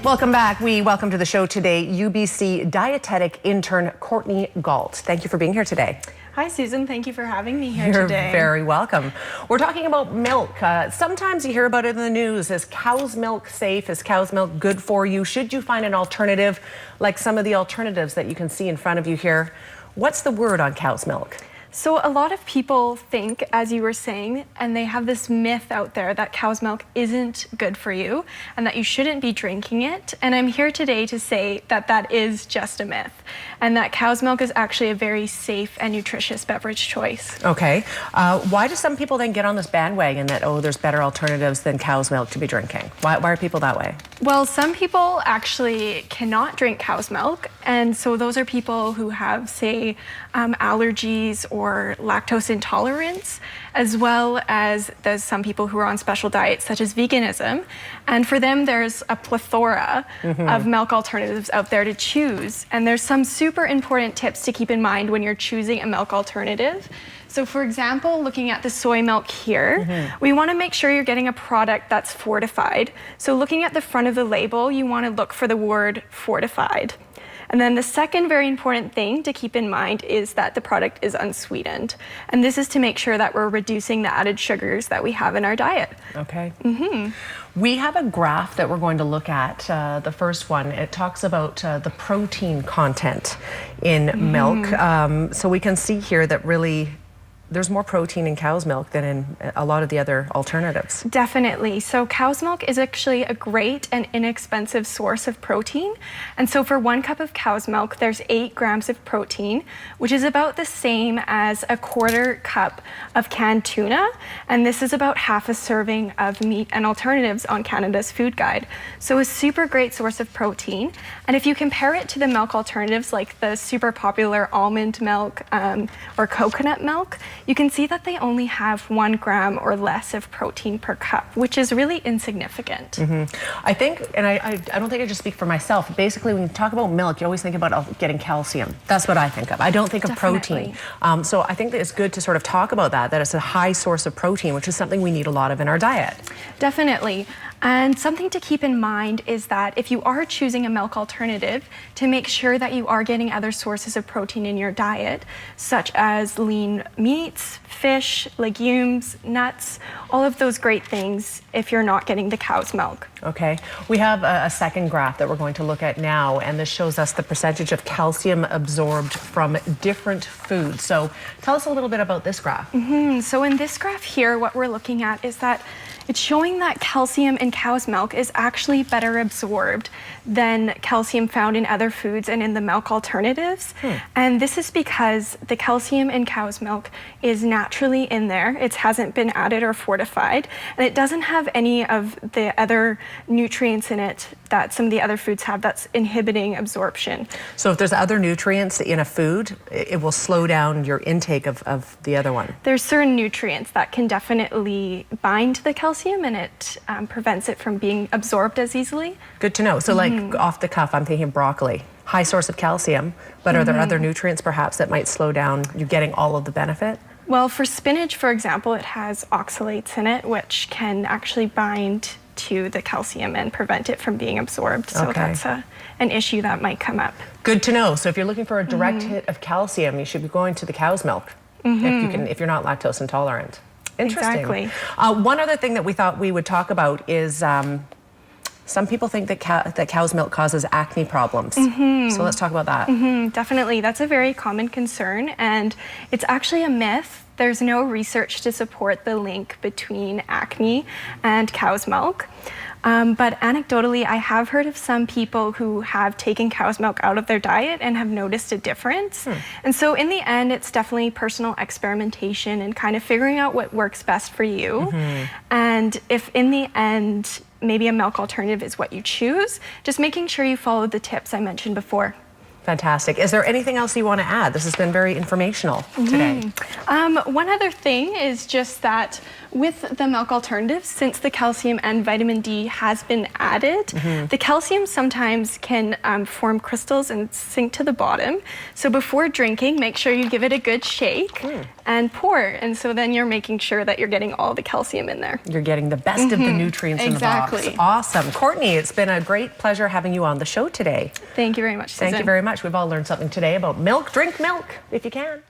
Welcome back. We welcome to the show today UBC Dietetic Intern Courtney Gault. Thank you for being here today. Hi, Susan. Thank you for having me here You're today. You're very welcome. We're talking about milk. Sometimes you hear about it in the news. Is cow's milk safe? Is cow's milk good for you? Should you find an alternative like some of the alternatives that you can see in front of you here? What's the word on cow's milk? So a lot of people think, as you were saying, and they have this myth out there that cow's milk isn't good for you and that you shouldn't be drinking it. And I'm here today to say that that is just a myth and that cow's milk is actually a very safe and nutritious beverage choice. Okay. Why do some people then get on this bandwagon that, oh, there's better alternatives than cow's milk to be drinking? Why are people that way? Well, some people actually cannot drink cow's milk. And so those are people who have, say, allergies or lactose intolerance, as well as there's some people who are on special diets such as veganism. And for them, there's a plethora of milk alternatives out there to choose. And there's some super important tips to keep in mind when you're choosing a milk alternative. So for example, looking at the soy milk here, we want to make sure you're getting a product that's fortified. So looking at the front of the label, you want to look for the word fortified. And then the second very important thing to keep in mind is that the product is unsweetened. And this is to make sure that we're reducing the added sugars that we have in our diet. Okay. We have a graph that we're going to look at, the first one. It talks about the protein content in milk. So we can see here that really there's more protein in cow's milk than in a lot of the other alternatives. Definitely. So cow's milk is actually a great and inexpensive source of protein. And so for 1 cup of cow's milk, there's 8 grams of protein, which is about the same as a 1/4 cup of canned tuna. And this is about half a serving of meat and alternatives on Canada's food guide. So a super great source of protein. And if you compare it to the milk alternatives like the super popular almond milk or coconut milk, you can see that they only have 1 gram or less of protein per cup, which is really insignificant. I think, and I don't think I just speak for myself, basically when you talk about milk, you always think about getting calcium. That's what I think of. I don't think of protein. So I think that it's good to sort of talk about that it's a high source of protein, which is something we need a lot of in our diet. Definitely. And something to keep in mind is that if you are choosing a milk alternative, to make sure that you are getting other sources of protein in your diet, such as lean meats, fish, legumes, nuts, all of those great things if you're not getting the cow's milk. Okay. We have a second graph that we're going to look at now, and this shows us the percentage of calcium absorbed from different foods. So tell us a little bit about this graph. So in this graph here, what we're looking at is that it's showing that calcium in cow's milk is actually better absorbed than calcium found in other foods and in the milk alternatives. And this is because the calcium in cow's milk is naturally in there. It hasn't been added or fortified, and it doesn't have any of the other nutrients in it that some of the other foods have that's inhibiting absorption. So if there's other nutrients in a food, it will slow down your intake of the other one. There's certain nutrients that can definitely bind to the calcium and it prevents it from being absorbed as easily. Good to know. So like off the cuff, I'm thinking broccoli, high source of calcium, but are there other nutrients perhaps that might slow down you getting all of the benefit? Well, for spinach, for example, it has oxalates in it, which can actually bind to the calcium and prevent it from being absorbed. So that's an issue that might come up. Good to know. So if you're looking for a direct hit of calcium, you should be going to the cow's milk if you're not lactose intolerant. Interesting. Exactly. One other thing that we thought we would talk about is some people think that cow's milk causes acne problems. So let's talk about that. Definitely. That's a very common concern, and it's actually a myth. There's no research to support the link between acne and cow's milk. But anecdotally, I have heard of some people who have taken cow's milk out of their diet and have noticed a difference. And so in the end, it's definitely personal experimentation and kind of figuring out what works best for you. And if in the end, maybe a milk alternative is what you choose, just making sure you follow the tips I mentioned before. Fantastic. Is there anything else you want to add? This has been very informational today. One other thing is just that with the milk alternatives, since the calcium and vitamin D has been added, the calcium sometimes can form crystals and sink to the bottom. So before drinking, make sure you give it a good shake. and pour. And so then you're making sure that you're getting all the calcium in there. You're getting the best of the nutrients in the box. Exactly. Awesome. Courtney, it's been a great pleasure having you on the show today. Thank you very much, Susan. Thank you very much. We've all learned something today about milk. Drink milk if you can.